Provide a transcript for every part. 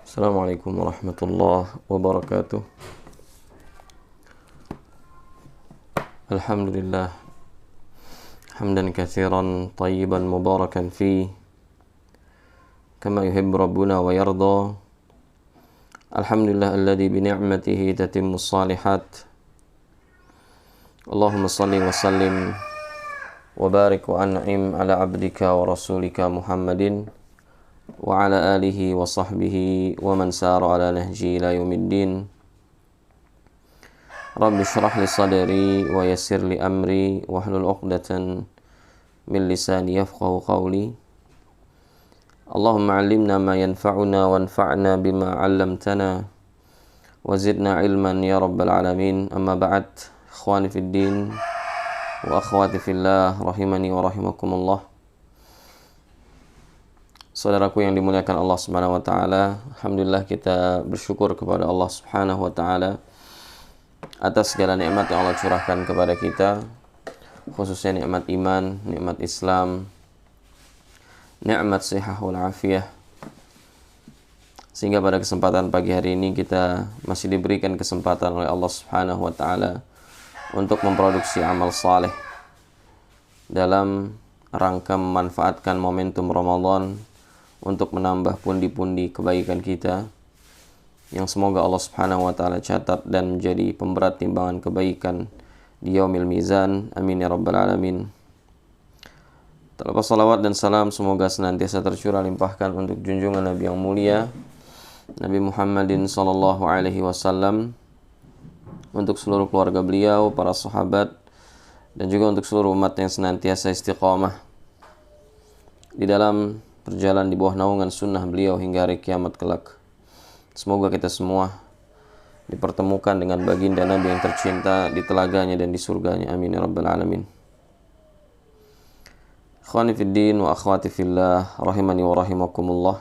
Assalamualaikum warahmatullahi wabarakatuh. Alhamdulillah hamdan katsiran tayyiban mubarakan fi kama yuhibbu rabbuna wa yarda. Alhamdulillah alladzi bi ni'matihi tatimmus shalihat. Allahumma shalli wa sallim wa barik wa an'im ala abdika wa rasulika Muhammadin wa ala alihi wa sahbihi wa man sara ala nahji ila yaumiddin. Rabbi shrah li sadri wa yassir li amri wahlul 'uqdatan min lisani yafqahu qawli. Allahumma 'allimna ma yanfa'una wanfa'na bima 'allamtana wa zidna ilman ya rabbal alamin. Amma ba'd, ikhwani fid din wa akhwati fillah rahimani wa rahimakumullah. Saudaraku yang dimuliakan Allah Subhanahu wa taala, alhamdulillah kita bersyukur kepada Allah Subhanahu wa taala atas segala nikmat yang Allah curahkan kepada kita, khususnya nikmat iman, nikmat Islam, nikmat sihah wal afiyah. Sehingga pada kesempatan pagi hari ini kita masih diberikan kesempatan oleh Allah Subhanahu wa taala untuk memproduksi amal saleh dalam rangka memanfaatkan momentum Ramadan untuk menambah pundi-pundi kebaikan kita yang semoga Allah Subhanahu wa taala catat dan menjadi pemberat timbangan kebaikan di yaumil mizan. Amin ya rabbal alamin. Terlepas salawat dan salam semoga senantiasa tercurah limpahkan untuk junjungan Nabi yang mulia Nabi Muhammadin sallallahu alaihi wasallam, untuk seluruh keluarga beliau, para sahabat, dan juga untuk seluruh umat yang senantiasa istiqamah di dalam berjalan di bawah naungan sunnah beliau hingga hari kiamat kelak. Semoga kita semua dipertemukan dengan baginda Nabi yang tercinta di telaganya dan di surganya. Amin ya rabbal alamin. Ikhwani fid din wa akhwati fillah rahimani wa rahimakumullah.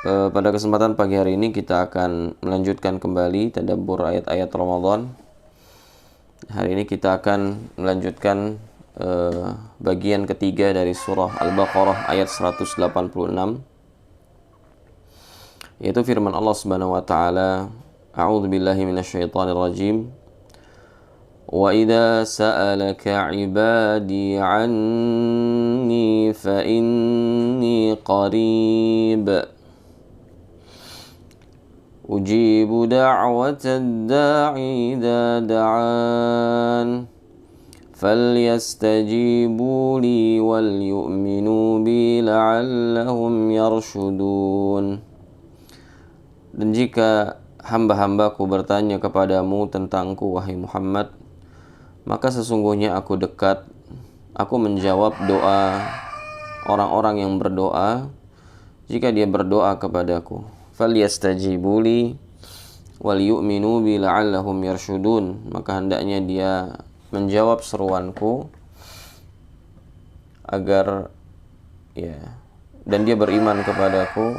Pada kesempatan pagi hari ini kita akan melanjutkan kembali tadabbur ayat-ayat Ramadan. Hari ini kita akan melanjutkan bagian ketiga dari surah Al-Baqarah ayat 186, yaitu firman Allah Subhanahu wa taala, a'udzu billahi minasyaitonir rajim, wa idza sa'alaka 'ibadi 'anni fa inni qarib ujibu da'watad da'i idza da'an فَلْيَسْتَجِيبُوا لِي وَلْيُؤْمِنُوا بِي لَعَلَّهُمْ يَرْشُدُونَ. Dan jika hamba-hambaku bertanya kepadamu tentangku, wahai Muhammad, maka sesungguhnya aku dekat, aku menjawab doa orang-orang yang berdoa jika dia berdoa kepadaku. فَلْيَسْتَجِيبُوا لِي وَلْيُؤْمِنُوا بِي لَعَلَّهُمْ يَرْشُدُونَ. Maka hendaknya dia menjawab seruanku agar dan dia beriman kepadaku,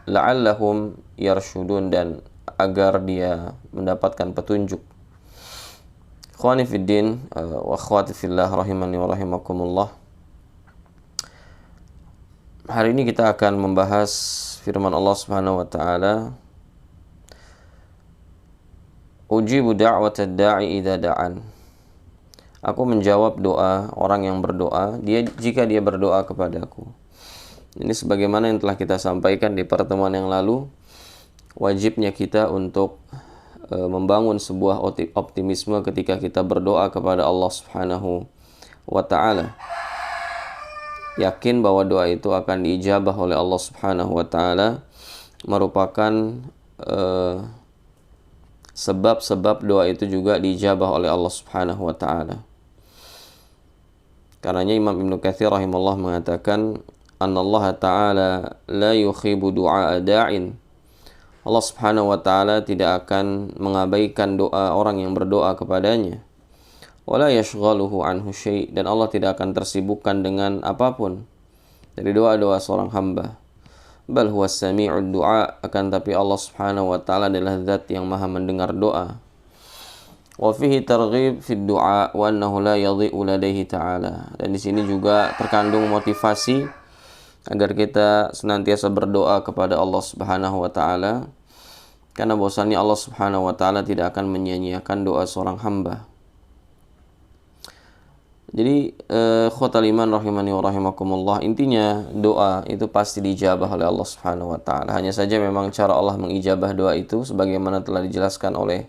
la'allahum yarshudun, dan agar dia mendapatkan petunjuk. Ikhwani fid din wa akhwati fillah rahimani wa rahimakumullah. Hari ini kita akan membahas firman Allah Subhanahu wa taala, ujibu da'watad da'i idza da'an. Aku menjawab doa orang yang berdoa jika dia berdoa kepadaku. Ini sebagaimana yang telah kita sampaikan di pertemuan yang lalu, wajibnya kita untuk membangun sebuah optimisme ketika kita berdoa kepada Allah Subhanahu wa taala. Yakin bahwa doa itu akan diijabah oleh Allah Subhanahu wa taala, merupakan sebab-sebab doa itu juga diijabah oleh Allah Subhanahu wa taala. Karenanya Imam Ibnu Katsir rahimahullah mengatakan, "Anallaha ta'ala la yukhibu du'a da'in." Allah Subhanahu wa taala tidak akan mengabaikan doa orang yang berdoa kepadanya. Wala yashghaluhu anhu syai', dan Allah tidak akan tersibukkan dengan apapun dari doa-doa seorang hamba. Bal huwa sami'ud du'a, akan tapi Allah Subhanahu wa taala adalah zat yang maha mendengar doa. Wa fihi targhib fid du'a wa annahu la yadhi'u ladaihi ta'ala. Dan di sini juga terkandung motivasi agar kita senantiasa berdoa kepada Allah Subhanahu wa taala, karena bahwasanya Allah Subhanahu wa taala tidak akan menyia-nyiakan doa seorang hamba. Jadi khotal iman rahimani wa rahimakumullah, intinya doa itu pasti dijabah oleh Allah Subhanahu wa taala. Hanya saja memang cara Allah mengijabah doa itu sebagaimana telah dijelaskan oleh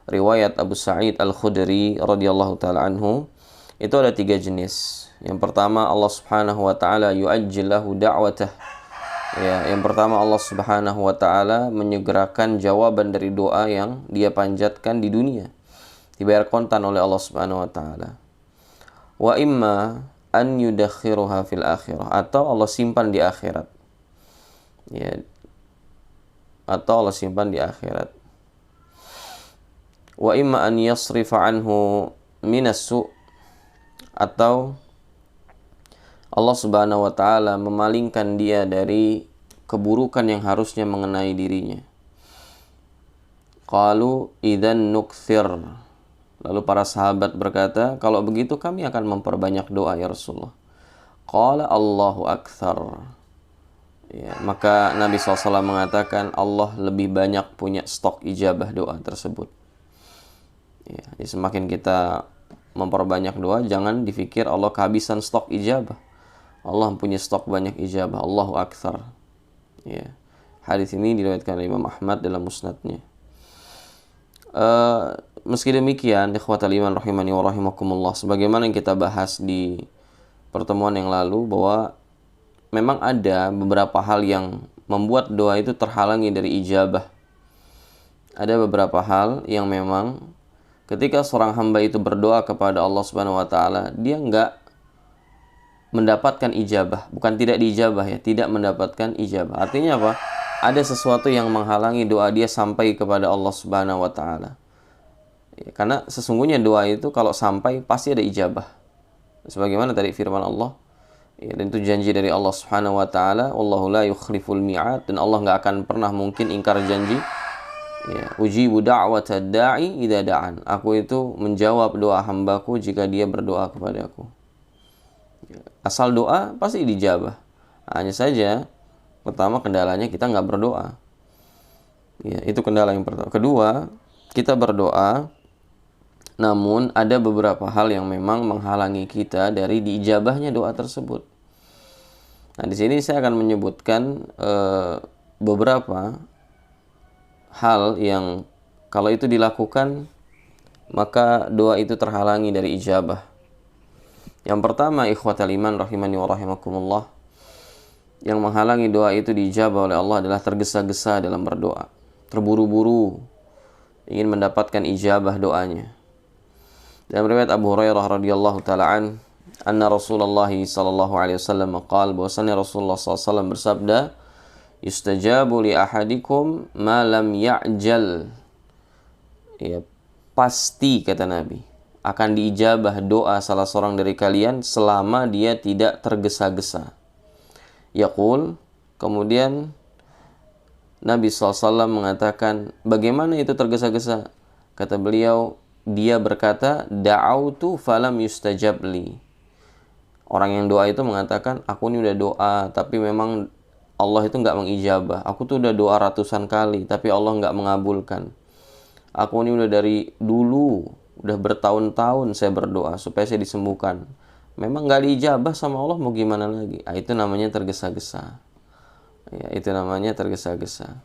riwayat Abu Sa'id Al-Khudri radhiyallahu taala anhu, itu ada 3 jenis. Yang pertama, Allah Subhanahu wa taala yu'ajjil lahu da'watah. Ya, yang pertama Allah Subhanahu wa taala menyegerakan jawaban dari doa yang dia panjatkan di dunia, dibayar kontan oleh Allah Subhanahu wa taala. Wa imma an yudakhiruha fil akhirah, atau Allah simpan di akhirat. Ya. Atau Allah simpan di akhirat. Wa imma an yasrifa anhu minas su', atau Allah Subhanahu wa taala memalingkan dia dari keburukan yang harusnya mengenai dirinya. Qalu idzan nukthir. Lalu para sahabat berkata, kalau begitu kami akan memperbanyak doa ya Rasulullah. Qala Allahu akthar. Ya, maka Nabi SAW mengatakan Allah lebih banyak punya stok ijabah doa tersebut. Ya, jadi semakin kita memperbanyak doa, jangan dipikir Allah kehabisan stok ijabah. Allah punya stok banyak ijabah. Allahu akthar. Ya. Hadis ini diriwayatkan oleh Imam Ahmad dalam musnadnya. Meski demikian, ikhwatal iman rahimani wa rahimakumullah, sebagaimana yang kita bahas di pertemuan yang lalu, bahwa memang ada beberapa hal yang membuat doa itu terhalangi dari ijabah. Ada beberapa hal yang memang ketika seorang hamba itu berdoa kepada Allah Subhanahu wa taala, dia enggak mendapatkan ijabah. Bukan tidak diijabah ya, tidak mendapatkan ijabah. Artinya apa? Ada sesuatu yang menghalangi doa dia sampai kepada Allah Subhanahu wa taala. Ya, karena sesungguhnya doa itu kalau sampai pasti ada ijabah. Sebagaimana tadi firman Allah, ya, dan itu janji dari Allah Subhanahu wa taala, wallahu la yukhliful mi'ad, dan Allah enggak akan pernah mungkin ingkar janji. Ya, ujibu da'watad da'i idza da'an. Aku itu menjawab doa hambaku jika dia berdoa kepadaku. Ya, asal doa pasti dijabah. Hanya saja pertama kendalanya kita nggak berdoa. Ya, itu kendala yang pertama. Kedua, kita berdoa, namun ada beberapa hal yang memang menghalangi kita dari diijabahnya doa tersebut. Nah, di sini saya akan menyebutkan beberapa hal yang kalau itu dilakukan maka doa itu terhalangi dari ijabah. Yang pertama, ikhwatal iman rahimani wa rahimakumullah, yang menghalangi doa itu diijabah oleh Allah adalah tergesa-gesa dalam berdoa, terburu-buru ingin mendapatkan ijabah doanya. Dalam riwayat Abu Hurairah radhiyallahu taala anna Rasulullah sallallahu alaihi wasallam qaal, bahwasanya Rasulullah sallallahu alaihi wasallam bersabda, yustajabu li ahadikum ma lam ya'jal. Ya, pasti kata Nabi, akan diijabah doa salah seorang dari kalian selama dia tidak tergesa-gesa. Yaqul, kemudian Nabi SAW mengatakan, bagaimana itu tergesa-gesa? Kata beliau, dia berkata, da'autu falam yustajab li. Orang yang doa itu mengatakan, aku ini udah doa, tapi memang Allah itu nggak mengijabah. Aku tuh udah doa ratusan kali, tapi Allah nggak mengabulkan. Aku ini udah dari dulu, udah bertahun-tahun saya berdoa supaya saya disembuhkan. Memang nggak diijabah sama Allah, mau gimana lagi? Itu namanya tergesa-gesa. Ya, itu namanya tergesa-gesa.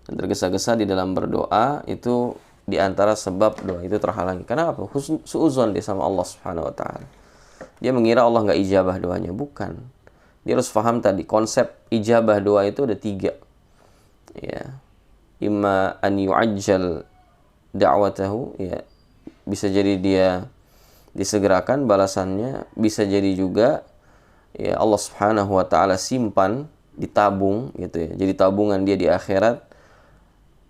Dan tergesa-gesa di dalam berdoa itu di antara sebab doa itu terhalangi. Kenapa? Suuzon dia sama Allah Subhanahu wa taala. Dia mengira Allah nggak ijabah doanya, bukan. Dia harus paham tadi konsep ijabah doa itu ada 3. Ya. Imma an yu'ajjal da'watahu, ya. Bisa jadi dia disegerakan balasannya, bisa jadi juga ya Allah Subhanahu wa taala simpan, ditabung gitu ya. Jadi tabungan dia di akhirat.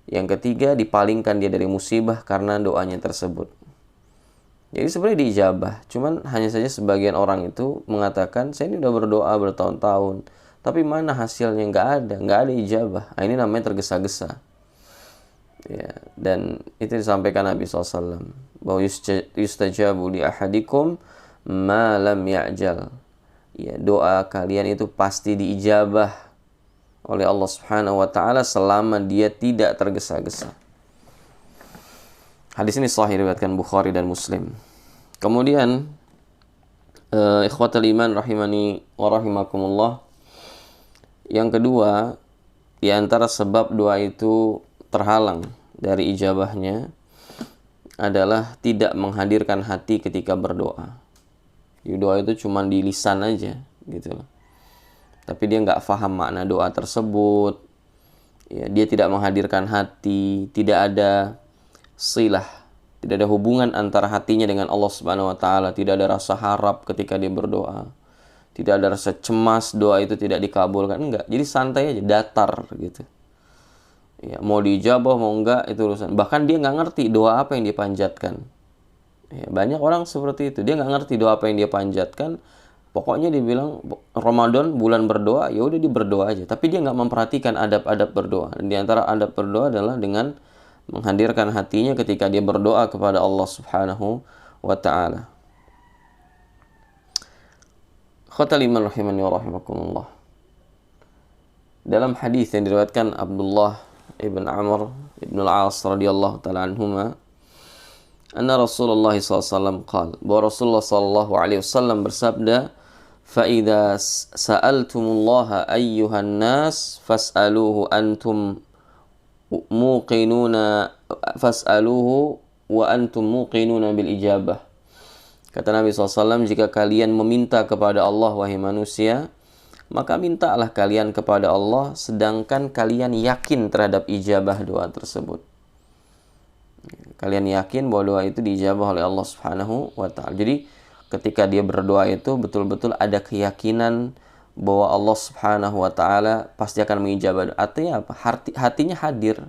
Yang ketiga, dipalingkan dia dari musibah karena doanya tersebut. Jadi sebenarnya diijabah, cuman hanya saja sebagian orang itu mengatakan, saya ini udah berdoa bertahun-tahun, tapi mana hasilnya? Nggak ada ijabah. Nah, ini namanya tergesa-gesa. Ya, dan itu disampaikan Nabi SAW, bahwa yustajabu li ahadikum ma lam ya'jal. ya doa kalian itu pasti diijabah oleh Allah Subhanahu wa taala selama dia tidak tergesa-gesa. Hadis ini sahih diriwayatkan Bukhari dan Muslim. Kemudian ikhwatal iman rahimani wa rahimakumullah, yang kedua di antara sebab doa itu terhalang dari ijabahnya adalah tidak menghadirkan hati ketika berdoa. Doa itu cuma di lisan aja gitu loh. Tapi dia nggak paham makna doa tersebut. Ya, dia tidak menghadirkan hati, tidak ada silah, tidak ada hubungan antara hatinya dengan Allah Subhanahu wa taala, tidak ada rasa harap ketika dia berdoa. Tidak ada rasa cemas doa itu tidak dikabulkan, enggak. Jadi santai aja, datar gitu. Ya, mau diijabah mau enggak itu urusan. Bahkan dia nggak ngerti doa apa yang dia panjatkan. Ya, banyak orang seperti itu. Dia nggak ngerti doa apa yang dia panjatkan. Pokoknya dia bilang Ramadan bulan berdoa, ya udah dia berdoa aja. Tapi dia nggak memperhatikan adab-adab berdoa. Dan di antara adab berdoa adalah dengan menghadirkan hatinya ketika dia berdoa kepada Allah Subhanahu wa taala. Khawatal iman rahimani wa rahimakumullah. Dalam hadis yang diriwayatkan Abdullah ibn Amr ibn al-As radhiyallahu taala anhuma, anna Rasulullah SAW qala, bahwa Rasulullah SAW bersabda, fa idza sa'altumullaha ayyuhan nas fas'aluhu antum muqinuna fas'aluhu wa antum muqinuna bil ijabah. Kata Nabi SAW, jika kalian meminta kepada Allah, wahai manusia, maka mintalah kalian kepada Allah sedangkan kalian yakin terhadap ijabah doa tersebut. Kalian yakin bahwa doa itu diijabah oleh Allah Subhanahu wa taala. Jadi ketika dia berdoa itu betul-betul ada keyakinan bahwa Allah Subhanahu wa taala pasti akan mengijabah. Artinya apa? Hatinya hadir.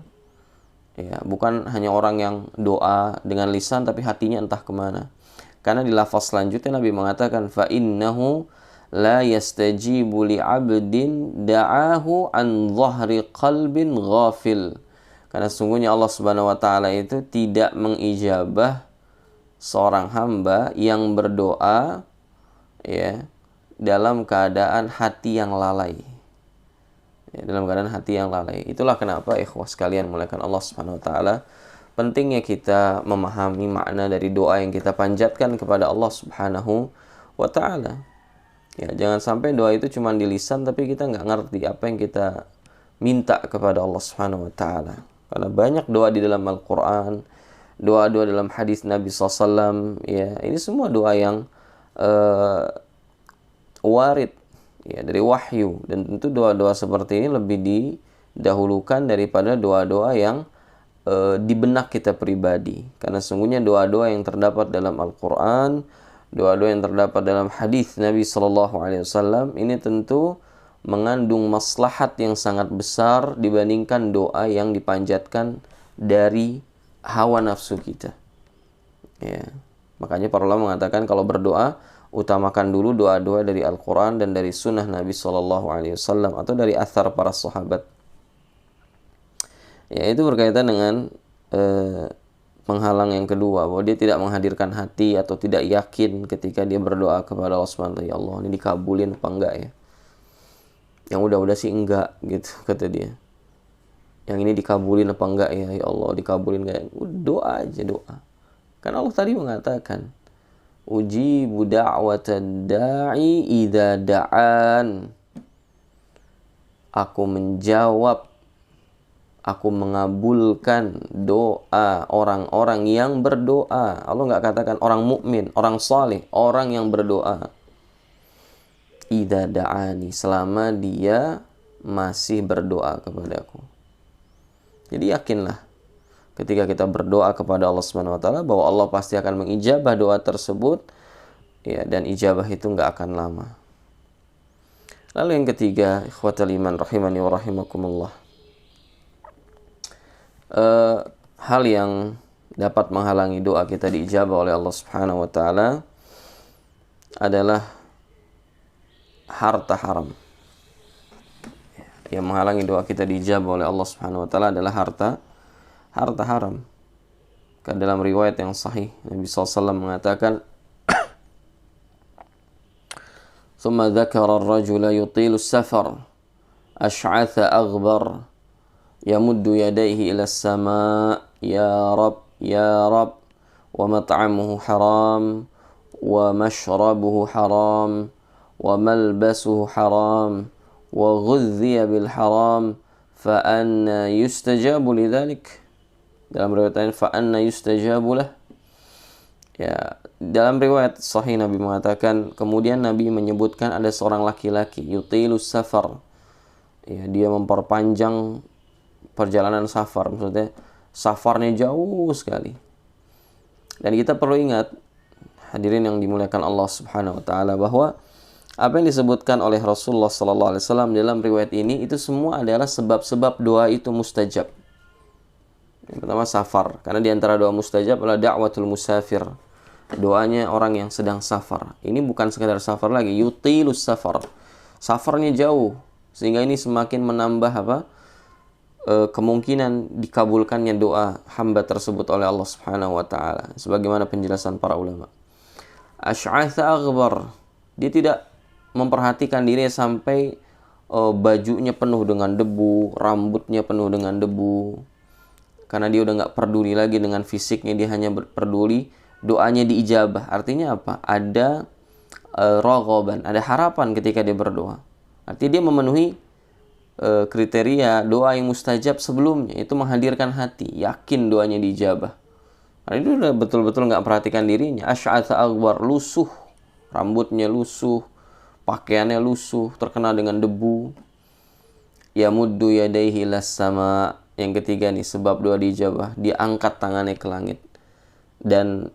Ya, bukan hanya orang yang doa dengan lisan tapi hatinya entah kemana. Karena di lafaz selanjutnya Nabi mengatakan fa innahu la yastajibu li 'abdin da'ahu an dhahri qalbin ghafil. Karena sungguhnya Allah Subhanahu wa taala itu tidak mengijabah seorang hamba yang berdoa ya dalam keadaan hati yang lalai. Ya, dalam keadaan hati yang lalai. Itulah kenapa ikhwah sekalian muliakan Allah Subhanahu wa taala, pentingnya kita memahami makna dari doa yang kita panjatkan kepada Allah Subhanahu wa taala. Ya, jangan sampai doa itu cuma di lisan tapi kita nggak ngerti apa yang kita minta kepada Allah Subhanahu wa taala. Karena banyak doa di dalam Al-Qur'an, doa-doa dalam hadis Nabi SAW, ya, ini semua doa yang warid ya dari wahyu, dan tentu doa-doa seperti ini lebih didahulukan daripada doa-doa yang di benak kita pribadi. Karena sungguhnya doa-doa yang terdapat dalam Al-Quran, doa-doa yang terdapat dalam hadis Nabi SAW ini tentu mengandung maslahat yang sangat besar dibandingkan doa yang dipanjatkan dari hawa nafsu kita. Ya. Makanya para ulama mengatakan kalau berdoa utamakan dulu doa-doa dari Al-Quran dan dari sunnah Nabi SAW atau dari athar para sahabat. Ya, itu berkaitan dengan penghalang yang kedua, bahwa dia tidak menghadirkan hati atau tidak yakin ketika dia berdoa kepada Allah Subhanahu wa taala, ya Allah ini dikabulin apa enggak ya? Yang udah-udah sih enggak gitu kata dia. Yang ini dikabulin apa enggak ya? Ya Allah dikabulin enggak? Udah doa aja, doa. Karena Allah tadi mengatakan, ujibu da'watan da'i idza da'an. Aku menjawab, aku mengabulkan doa orang-orang yang berdoa. Allah nggak katakan orang mukmin, orang saleh, orang yang berdoa. Idza da'ani, selama dia masih berdoa kepadaku. Jadi yakinlah ketika kita berdoa kepada Allah Subhanahu wa taala bahwa Allah pasti akan mengijabah doa tersebut, ya, dan ijabah itu nggak akan lama. Lalu yang ketiga, ikhwatal iman rahimani wa rahimakumullah. Hal yang dapat menghalangi doa kita diijabah oleh Allah Subhanahu wa taala adalah harta haram. Yang menghalangi doa kita diijabah oleh Allah Subhanahu wa taala adalah harta haram. Karena dalam riwayat yang sahih Nabi SAW mengatakan ثم ذكر الرجل يطيل السفر أشعث أغبر يمد يديه إلى السماء يا رب يا رب ومطعمه حرام ومشربه حرام وملبسه حرام وغذي بالحرام فأنا يستجاب لذلك. Dalam riwayat lain فأنا يستجاب له. Ya, dalam riwayat sahih Nabi mengatakan, kemudian Nabi menyebutkan ada seorang laki-laki yutilus safar. Ya, dia memperpanjang perjalanan safar, maksudnya safarnya jauh sekali. Dan kita perlu ingat, hadirin yang dimuliakan Allah Subhanahu wa taala, bahwa apa yang disebutkan oleh Rasulullah sallallahu alaihi wasallam dalam riwayat ini itu semua adalah sebab-sebab doa itu mustajab. Yang pertama safar, karena di antara doa mustajab adalah da'watul musafir. Doanya orang yang sedang safar. Ini bukan sekadar safar lagi, yutilus safar. Safarnya jauh, sehingga ini semakin menambah kemungkinan dikabulkannya doa hamba tersebut oleh Allah Subhanahu wa taala, sebagaimana penjelasan para ulama. Asy'atha aghbar. Dia tidak memperhatikan dirinya sampai bajunya penuh dengan debu, rambutnya penuh dengan debu. Karena dia udah nggak peduli lagi dengan fisiknya, dia hanya peduli doanya diijabah. Artinya apa? Ada raghaban, ada harapan ketika dia berdoa. Artinya dia memenuhi kriteria doa yang mustajab sebelumnya, itu menghadirkan hati, yakin doanya diijabah. Karena itu udah betul-betul nggak perhatikan dirinya. Asy'atha aghbar, lusuh, rambutnya lusuh, pakaiannya lusuh, terkena dengan debu. Yamuddu yadayhi ilas sama. Yang ketiga nih, sebab doa diijabah, dia angkat tangannya ke langit. Dan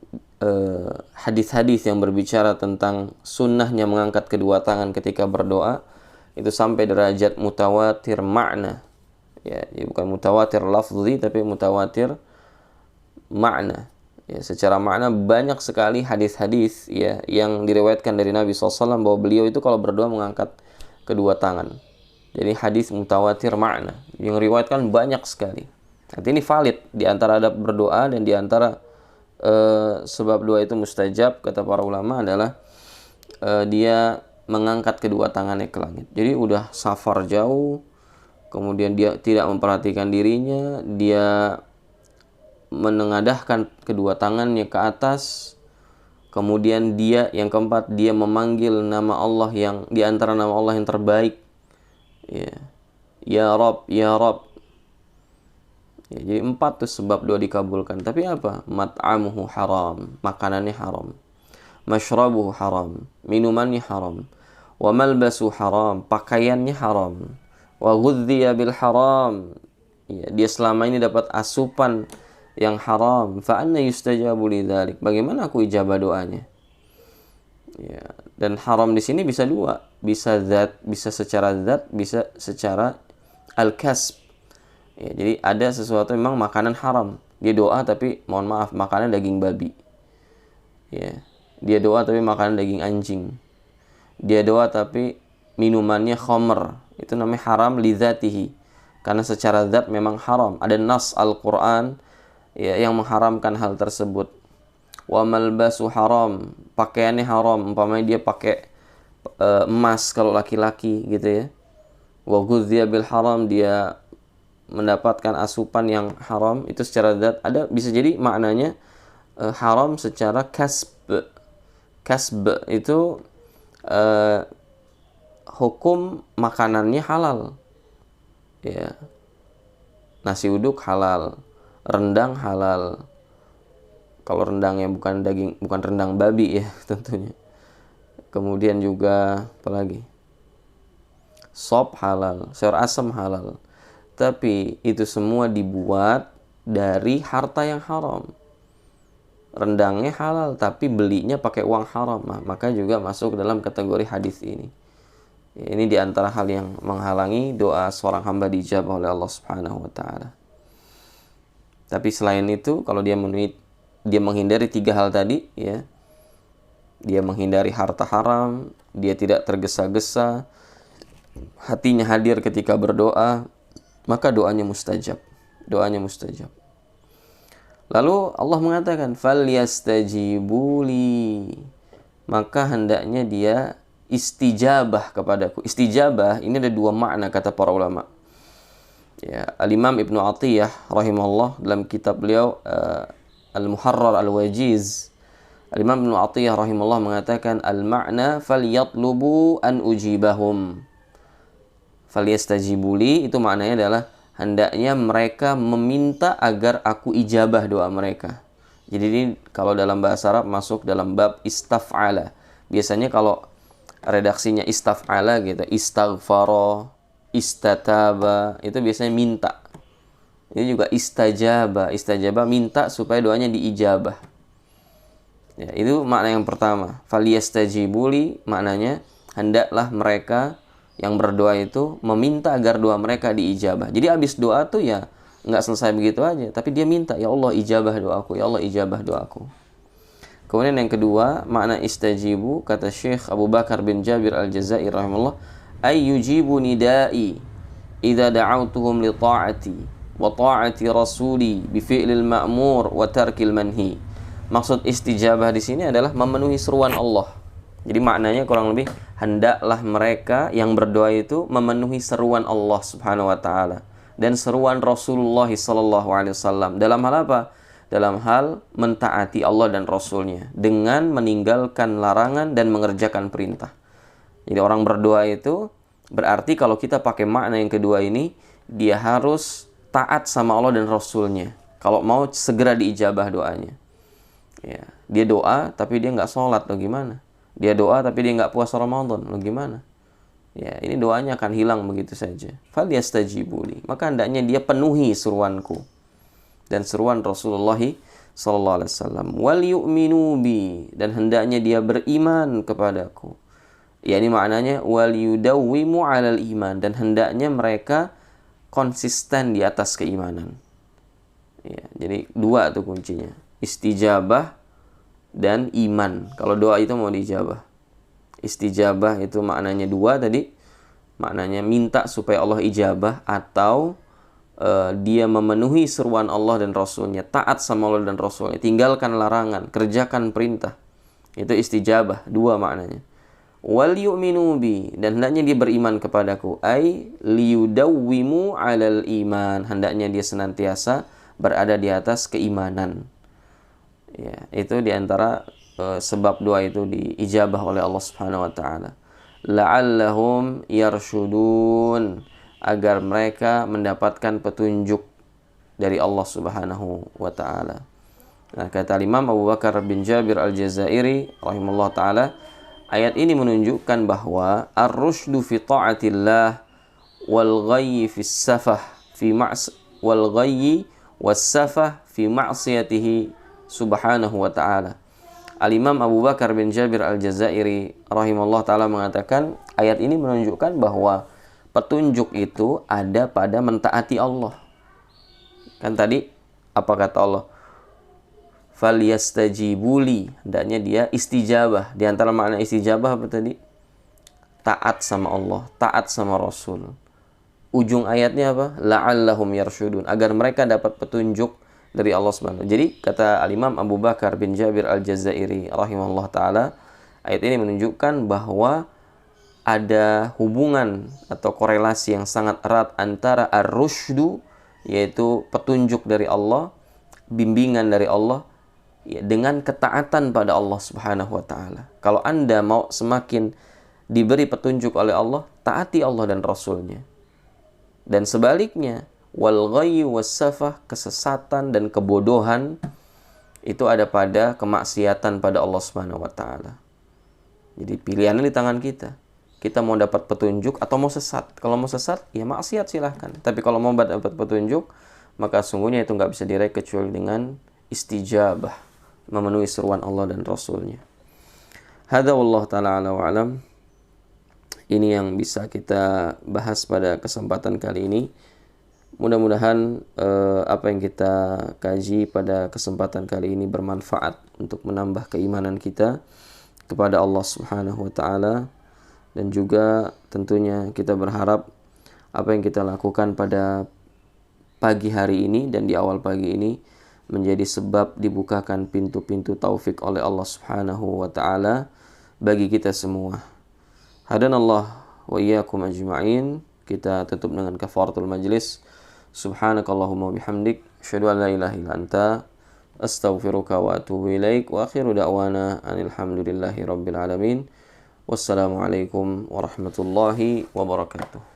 hadis-hadis yang berbicara tentang sunnahnya mengangkat kedua tangan ketika berdoa itu sampai derajat mutawatir makna. Ya, bukan mutawatir lafzi tapi mutawatir makna. Ya, secara makna banyak sekali hadis-hadis ya yang diriwayatkan dari Nabi SAW bahwa beliau itu kalau berdoa mengangkat kedua tangan. Jadi hadis mutawatir makna yang riwayatkan banyak sekali. Nanti ini valid di antara adab berdoa dan di antara sebab doa itu mustajab kata para ulama adalah dia mengangkat kedua tangannya ke langit. Jadi udah safar jauh, kemudian dia tidak memperhatikan dirinya, dia menengadahkan kedua tangannya ke atas, kemudian dia yang keempat, dia memanggil nama Allah yang di antara nama Allah yang terbaik. Ya Rabb, ya Rabb. Ya, jadi 4 tuh sebab doa dikabulkan. Tapi apa? Mat'amuhu haram, makanannya haram. Mashrabuhu haram, minumannya haram. Wa malbasu haram, pakaiannya haram. Wa ghudhiya bil haram. Ya, dia selama ini dapat asupan yang haram. Fa anna yustajabu lidzalik. Bagaimana aku ijabah doanya? Ya, dan haram di sini bisa dua, bisa zat, bisa secara zat, bisa secara al-kasb. Ya, jadi ada sesuatu memang makanan haram. Dia doa tapi mohon maaf makanan daging babi. Ya. Dia doa tapi makanan daging anjing. Dia doa tapi minumannya khamr. Itu namanya haram li dzatihi. Karena secara zat memang haram. Ada nas Al-Qur'an ya, yang mengharamkan hal tersebut. Wa malbasu haram, pakaiannya haram. Umpamanya dia pakai emas kalau laki-laki gitu ya. Wa ghudhiya bil haram, dia mendapatkan asupan yang haram, itu secara zat. Ada bisa jadi maknanya haram secara kasb. Kasb itu hukum makanannya halal. Ya. Nasi uduk halal, rendang halal. Kalau rendangnya bukan daging, bukan rendang babi ya tentunya. Kemudian juga apalagi? Sop halal, sayur asam halal. Tapi itu semua dibuat dari harta yang haram. Rendangnya halal, tapi belinya pakai uang haram. Maka juga masuk dalam kategori hadis ini. Ini diantara hal yang menghalangi doa seorang hamba dijabah oleh Allah Subhanahu wa Ta'ala. Tapi selain itu, kalau dia menghindari 3 hal tadi, ya, dia menghindari harta haram, dia tidak tergesa-gesa, hatinya hadir ketika berdoa, maka doanya mustajab. Doanya mustajab. Lalu Allah mengatakan, "Falyastajibu li." Maka hendaknya dia istijabah kepadaku. Istijabah ini ada dua makna kata para ulama. Ya, Al-Imam Ibnu Athiyah rahimahullah dalam kitab beliau Al-Muharrar Al-Wajiz, Al-Imam Ibnu Athiyah rahimahullah mengatakan al-ma'na falyatlubu an ujibahum falyastajibuli, itu maknanya adalah hendaknya mereka meminta agar aku ijabah doa mereka. Jadi ini kalau dalam bahasa Arab masuk dalam bab istaf'ala. Biasanya kalau redaksinya istaf'ala gitu, istaghfara, istataba, itu biasanya minta. Ini juga istajaba. Istajaba minta supaya doanya diijabah. Ya, itu makna yang pertama. Falyastajibuli maknanya hendaklah mereka yang berdoa itu meminta agar doa mereka diijabah. Jadi habis doa tuh ya nggak selesai begitu aja, tapi dia minta, ya Allah ijabah doaku, ya Allah ijabah doaku. Kemudian yang kedua, makna istajibu kata Syekh Abu Bakar bin Jabir Al-Jazairi rahimahullah, ay yujibu nidai idza da'awtuhum li ta'ati wa ta'ati rasuli bi fi'lil ma'mur wa tarkil manhi. Maksud istijabah di sini adalah memenuhi seruan Allah. Jadi maknanya kurang lebih hendaklah mereka yang berdoa itu memenuhi seruan Allah Subhanahu wa taala dan seruan Rasulullah sallallahu alaihi wasallam. Dalam hal apa? Dalam hal mentaati Allah dan Rasulnya dengan meninggalkan larangan dan mengerjakan perintah. Jadi orang berdoa itu berarti kalau kita pakai makna yang kedua ini, dia harus taat sama Allah dan Rasulnya kalau mau segera diijabah doanya. Ya, dia doa tapi dia nggak sholat, loh gimana? Dia doa tapi dia nggak puasa Ramadan, loh gimana? Ya, ini doanya akan hilang begitu saja. Falyastajibuli, maka hendaknya dia penuhi seruanku dan seruan Rasulullah sallallahu alaihi wasallam. Wal yu'minu bi, dan hendaknya dia beriman kepadaku. Ya, ini maknanya wal yudawwimu 'alal iman, dan hendaknya mereka konsisten di atas keimanan. Ya, jadi dua tuh kuncinya. Istijabah dan iman. Kalau doa itu mau dijabah. Istijabah itu maknanya dua tadi. Maknanya minta supaya Allah ijabah, atau dia memenuhi seruan Allah dan Rasulnya, taat sama Allah dan Rasulnya, tinggalkan larangan, kerjakan perintah. Itu istijabah, dua maknanya. Wal yu'minu bi, dan hendaknya dia beriman kepadaku, ay liyudawwimu 'alal iman, hendaknya dia senantiasa berada di atas keimanan. Ya, itu diantara sebab doa itu diijabah oleh Allah Subhanahu wa taala. La'allahum yarshudun, agar mereka mendapatkan petunjuk dari Allah Subhanahu wa taala. Nah, kata Imam Abu Bakar bin Jabir Al-Jazairi rahimahullah taala, ayat ini menunjukkan bahwa ar-rusydu fi ta'atillah wal ghayyi fi safah fi wal ghayyi was safah fi ma'siyatihi subhanahu wa ta'ala. Al-Imam Abu Bakar bin Jabir Al-Jazairi rahimahullah ta'ala mengatakan, ayat ini menunjukkan bahwa petunjuk itu ada pada mentaati Allah. Kan tadi apa kata Allah? Falyastajibuli, hendaknya dia istijabah. Di antara makna istijabah apa tadi? Taat sama Allah, taat sama Rasul. Ujung ayatnya apa? La'allahum yarshudun, agar mereka dapat petunjuk dari Allah Subhanahu. Jadi kata Al-Imam Abu Bakar bin Jabir Al-Jazairi rahimahullah taala, ayat ini menunjukkan bahwa ada hubungan atau korelasi yang sangat erat antara ar-rusydu, yaitu petunjuk dari Allah, bimbingan dari Allah, ya, dengan ketaatan pada Allah Subhanahu wa taala. Kalau Anda mau semakin diberi petunjuk oleh Allah, taati Allah dan Rasulnya. Dan sebaliknya, wal ghayyi was safah, kesesatan dan kebodohan itu ada pada kemaksiatan pada Allah Subhanahu wa taala. Jadi pilihannya di tangan kita. Kita mau dapat petunjuk atau mau sesat. Kalau mau sesat, ya maksiat silahkan. Tapi kalau mau dapat petunjuk, maka sungguhnya itu nggak bisa diraih kecuali dengan istijabah, memenuhi seruan Allah dan Rasulnya. Hadza wallahu ta'ala a'lam wa a'lam. Ini yang bisa kita bahas pada kesempatan kali ini. Mudah-mudahan apa yang kita kaji pada kesempatan kali ini bermanfaat untuk menambah keimanan kita kepada Allah Subhanahu wa taala, dan juga tentunya kita berharap apa yang kita lakukan pada pagi hari ini dan di awal pagi ini menjadi sebab dibukakan pintu-pintu taufik oleh Allah Subhanahu wa taala bagi kita semua. Hadanallah wa iyyakum ajma'in. Kita tutup dengan kafaratul majlis. Subhanakallahumma bihamdik, asyhadu an la ilaha illa anta, astaghfiruka wa atubu ilaik. Wa akhiru da'wana anil hamdulillahi rabbil alamin. Wassalamualaikum warahmatullahi wabarakatuh.